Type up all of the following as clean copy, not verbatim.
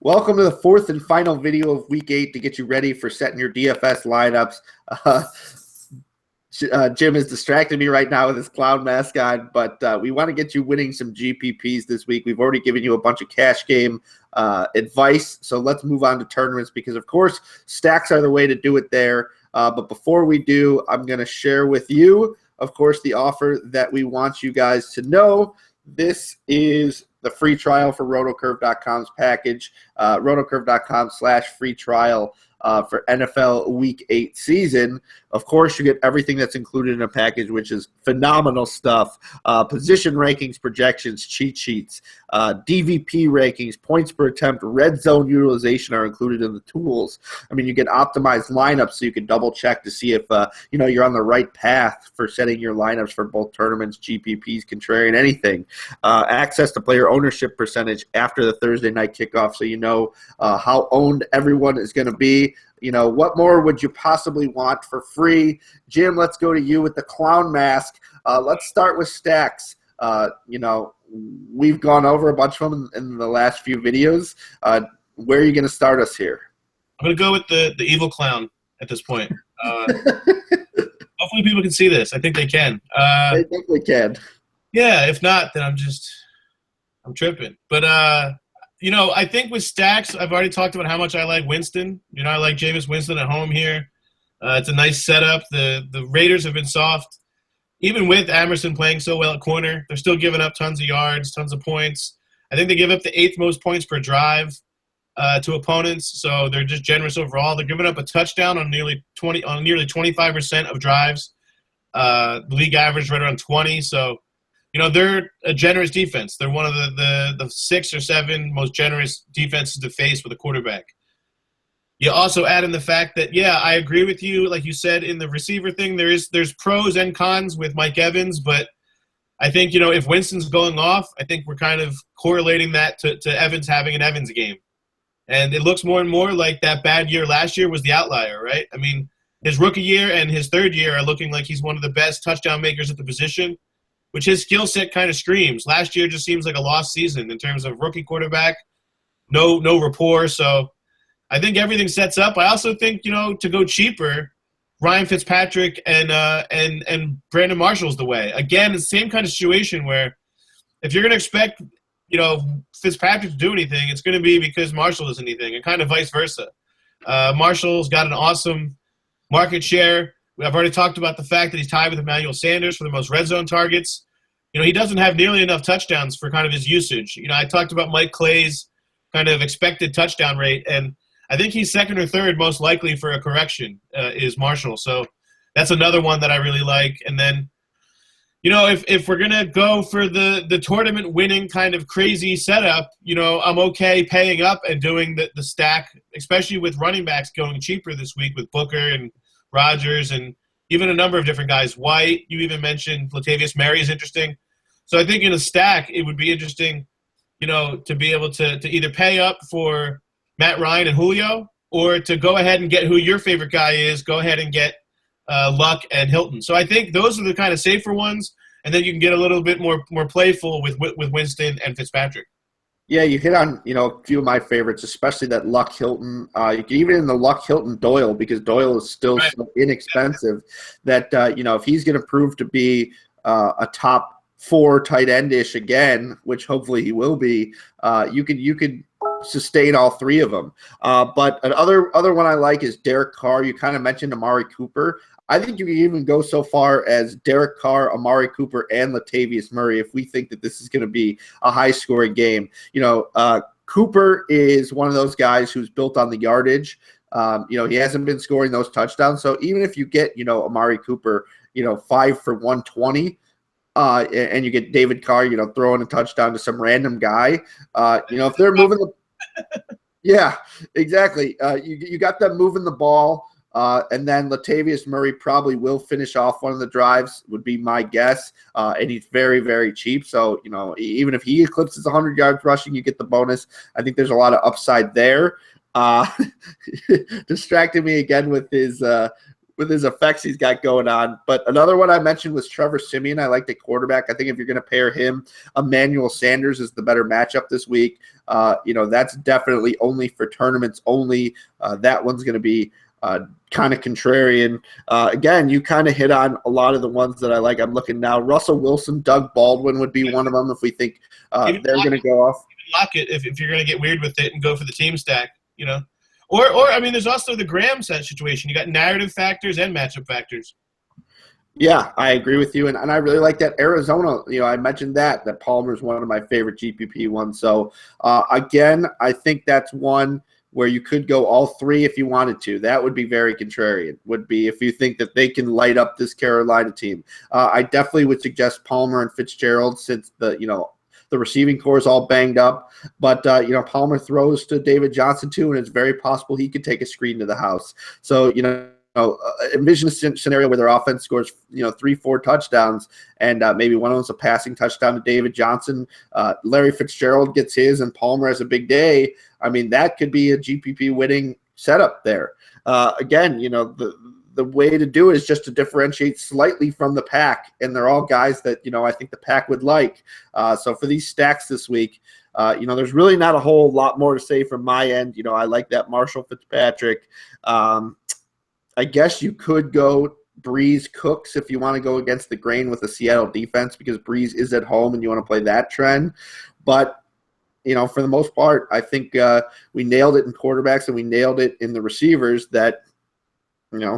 Welcome to the fourth and final video of Week 8 to get you ready for setting your DFS lineups. Jim is distracting me right now with his clown mask on, but we want to get you winning some GPPs this week. We've already given you a bunch of cash game advice, so let's move on to tournaments because, of course, stacks are the way to do it there. But before we do, I'm going to share with you, of course, the offer that we want you guys to know. This is the free trial for rotocurve.com's package, rotocurve.com/free trial for NFL Week 8 season. Of course, you get everything that's included in a package, which is phenomenal stuff. Position rankings, projections, cheat sheets, DVP rankings, points per attempt, red zone utilization are included in the tools. I mean, you get optimized lineups so you can double check to see if you're on the right path for setting your lineups for both tournaments, GPPs, contrarian, anything. Access to player ownership percentage after the Thursday night kickoff, so you know how owned everyone is going to be. You know, what more would you possibly want for free? Jim, let's go to you with the clown mask. Let's start with stacks. We've gone over a bunch of them in the last few videos. Where are you going to start us here? I'm going to go with the evil clown at this point. Hopefully people can see this. I think they can. They definitely can. Yeah, if not, then I'm tripping. But, I think with stacks, I've already talked about how much I like Winston. I like Jameis Winston at home here. It's a nice setup. The Raiders have been soft. Even with Amerson playing so well at corner, they're still giving up tons of yards, tons of points. I think they give up the 8th most points per drive to opponents, so they're just generous overall. They're giving up a touchdown on nearly 25% of drives. The league average right around 20, so they're a generous defense. They're one of the 6 or 7 most generous defenses to face with a quarterback. You also add in the fact that, yeah, I agree with you. Like you said, in the receiver thing, there's pros and cons with Mike Evans, but I think, if Winston's going off, I think we're kind of correlating that to Evans having an Evans game. And it looks more and more like that bad year last year was the outlier, right? I mean, his rookie year and his third year are looking like he's one of the best touchdown makers at the position, which his skill set kind of screams. Last year just seems like a lost season in terms of rookie quarterback, no rapport. So I think everything sets up. I also think, to go cheaper, Ryan Fitzpatrick and Brandon Marshall's the way. Again, it's the same kind of situation where if you're going to expect, Fitzpatrick to do anything, it's going to be because Marshall does anything, and kind of vice versa. Marshall's got an awesome market share. I've already talked about the fact that he's tied with Emmanuel Sanders for the most red zone targets. He doesn't have nearly enough touchdowns for kind of his usage. I talked about Mike Clay's kind of expected touchdown rate, and I think he's second or third most likely for a correction is Marshall. So that's another one that I really like. And then, if we're going to go for the tournament winning kind of crazy setup, I'm okay paying up and doing the stack, especially with running backs going cheaper this week with Booker and Rodgers and even a number of different guys. White, you even mentioned Latavius Murray is interesting. So I think in a stack, it would be interesting, to be able to either pay up for Matt Ryan and Julio, or to go ahead and get who your favorite guy is, go ahead and get Luck and Hilton. So I think those are the kind of safer ones, and then you can get a little bit more playful with Winston and Fitzpatrick. Yeah, you hit on, a few of my favorites, especially that Luck Hilton. You can even in the Luck Hilton Doyle, because Doyle is still so inexpensive that, if he's going to prove to be a top 4 tight end-ish again, which hopefully he will be, you could sustain all 3 of them. But another one I like is Derek Carr. You kind of mentioned Amari Cooper. I think you can even go so far as Derek Carr, Amari Cooper, and Latavius Murray if we think that this is going to be a high-scoring game. Cooper is one of those guys who's built on the yardage. He hasn't been scoring those touchdowns. So even if you get, Amari Cooper, 5 for 120, and you get David Carr, throwing a touchdown to some random guy, if they're moving the – yeah, exactly. You got them moving the ball. And then Latavius Murray probably will finish off one of the drives, would be my guess. And he's very, very cheap. So, even if he eclipses 100 yards rushing, you get the bonus. I think there's a lot of upside there. Distracted me again with his with his effects he's got going on. But another one I mentioned was Trevor Siemian. I like the quarterback. I think if you're going to pair him, Emmanuel Sanders is the better matchup this week. That's definitely only for tournaments only. That one's going to be kind of contrarian. Again, you kind of hit on a lot of the ones that I like. I'm looking now. Russell Wilson, Doug Baldwin would be one of them if we think they're going to go off. Lock it if you're going to get weird with it and go for the team stack, Or I mean, there's also the Graham set situation. You got narrative factors and matchup factors. Yeah, I agree with you, and I really like that Arizona. I mentioned that Palmer is one of my favorite GPP ones. So again, I think that's one where you could go all three if you wanted to. That would be very contrarian. Would be if you think that they can light up this Carolina team. I definitely would suggest Palmer and Fitzgerald since the receiving core is all banged up, but Palmer throws to David Johnson too, and it's very possible he could take a screen to the house. So envision a scenario where their offense scores 3-4 touchdowns, and maybe one of them's a passing touchdown to David Johnson. Larry Fitzgerald gets his, and Palmer has a big day. I mean, that could be a GPP winning setup there. Again, the way to do it is just to differentiate slightly from the pack, and they're all guys that I think the pack would like. So for these stacks this week, there's really not a whole lot more to say from my end. I like that Marshall Fitzpatrick. I guess you could go Breeze Cooks if you want to go against the grain with the Seattle defense because Breeze is at home and you want to play that trend. But for the most part, I think we nailed it in quarterbacks and we nailed it in the receivers that.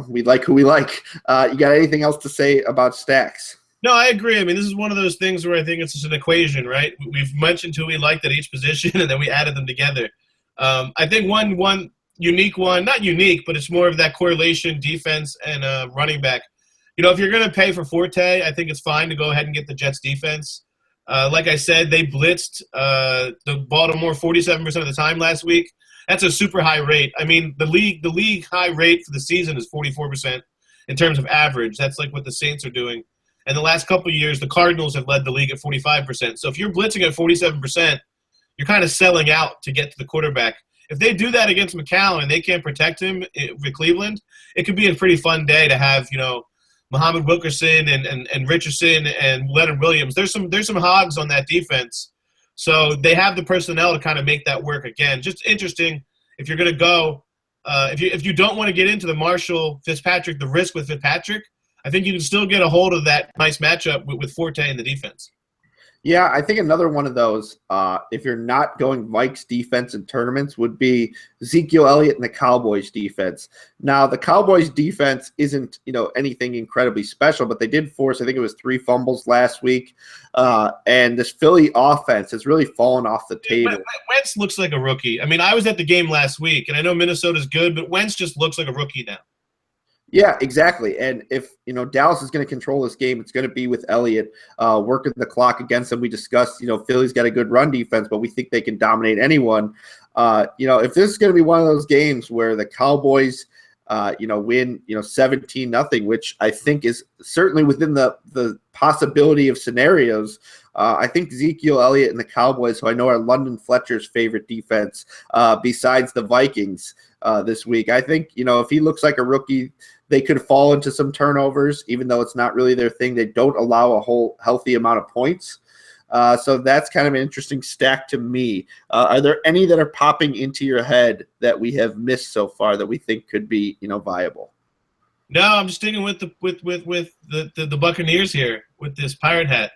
We like who we like. You got anything else to say about stacks? No, I agree. I mean, this is one of those things where I think it's just an equation, right? We've mentioned who we liked at each position, and then we added them together. I think one unique one, not unique, but it's more of that correlation, defense and running back. If you're going to pay for Forte, I think it's fine to go ahead and get the Jets defense. Like I said, they blitzed the Baltimore 47% of the time last week. That's a super high rate. I mean, the league high rate for the season is 44% in terms of average. That's like what the Saints are doing. And the last couple of years, the Cardinals have led the league at 45%. So if you're blitzing at 47%, you're kind of selling out to get to the quarterback. If they do that against McCown and they can't protect him with Cleveland, it could be a pretty fun day to have, Muhammad Wilkerson and Richardson and Leonard Williams. There's some hogs on that defense. So they have the personnel to kind of make that work again. Just interesting if you're going to go if you don't want to get into the Marshall Fitzpatrick, the risk with Fitzpatrick, I think you can still get a hold of that nice matchup with Forte in the defense. Yeah, I think another one of those, if you're not going Vikes defense in tournaments, would be Ezekiel Elliott and the Cowboys defense. Now, the Cowboys defense isn't, anything incredibly special, but they did force, I think it was 3 fumbles last week. And this Philly offense has really fallen off the table. Wentz looks like a rookie. I mean, I was at the game last week, and I know Minnesota's good, but Wentz just looks like a rookie now. Yeah, exactly. And if, Dallas is going to control this game, it's going to be with Elliott working the clock against them. We discussed, Philly's got a good run defense, but we think they can dominate anyone. If this is going to be one of those games where the Cowboys, win, 17-0, which I think is certainly within the possibility of scenarios, I think Ezekiel Elliott and the Cowboys, who I know are London Fletcher's favorite defense, besides the Vikings this week. I think, if he looks like a rookie, they could fall into some turnovers, even though it's not really their thing. They don't allow a whole healthy amount of points. So that's kind of an interesting stack to me. Are there any that are popping into your head that we have missed so far that we think could be, viable? No, I'm just sticking with the Buccaneers here with this pirate hat.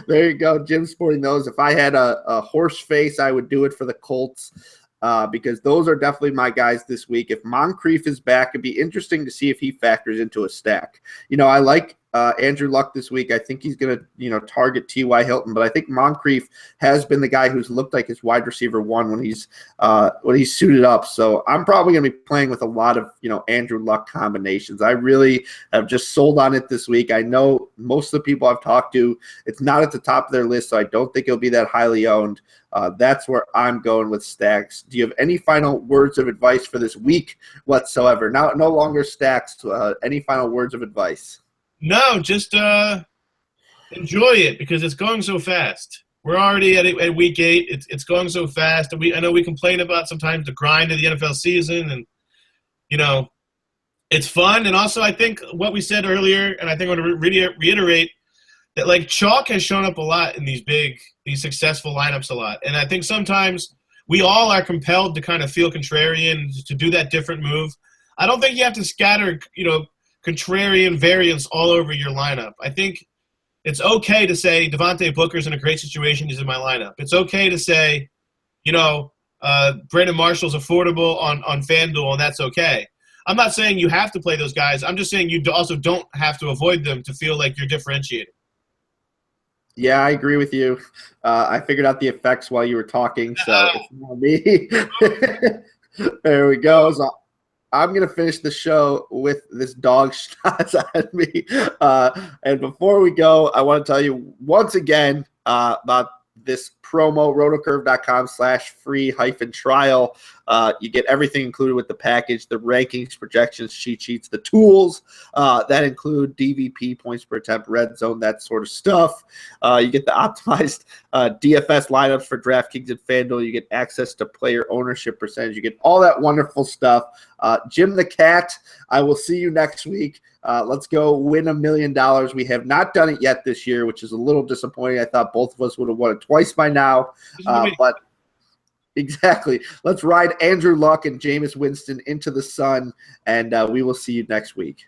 There you go. Jim's sporting those. If I had a horse face, I would do it for the Colts. Because those are definitely my guys this week. If Moncrief is back, it'd be interesting to see if he factors into a stack. I like Andrew Luck this week. I think he's going to, target T.Y. Hilton, but I think Moncrief has been the guy who's looked like his wide receiver one when he's suited up. So I'm probably going to be playing with a lot of, Andrew Luck combinations. I really have just sold on it this week. I know most of the people I've talked to, it's not at the top of their list, so I don't think it'll be that highly owned. That's where I'm going with stacks. Do you have any final words of advice for this week whatsoever? Now, no longer stacks. Any final words of advice? No, just enjoy it because it's going so fast. We're already at week 8. It's going so fast. And I know we complain about sometimes the grind of the NFL season, and It's fun, and also I think what we said earlier, and I think I'm going to reiterate that like chalk has shown up a lot in these successful lineups a lot, and I think sometimes we all are compelled to kind of feel contrarian to do that different move. I don't think you have to scatter, contrarian variance all over your lineup. I think it's okay to say Devontae Booker's in a great situation. He's in my lineup. It's okay to say, Brandon Marshall's affordable on FanDuel, and that's okay. I'm not saying you have to play those guys. I'm just saying you also don't have to avoid them to feel like you're differentiated. Yeah, I agree with you. I figured out the effects while you were talking, so it's not me. There we go. So I'm going to finish the show with this dog shots at me. And before we go, I want to tell you once again about this promo, rotocurve.com/free-trial. You get everything included with the package, the rankings, projections, cheat sheets, the tools that include DVP, points per attempt, red zone, that sort of stuff. You get the optimized DFS lineups for DraftKings and FanDuel. You get access to player ownership percentage. You get all that wonderful stuff. Jim the Cat, I will see you next week. Let's go win $1 million. We have not done it yet this year, which is a little disappointing. I thought both of us would have won it twice by now. But exactly. Let's ride Andrew Luck and Jameis Winston into the sun, and we will see you next week.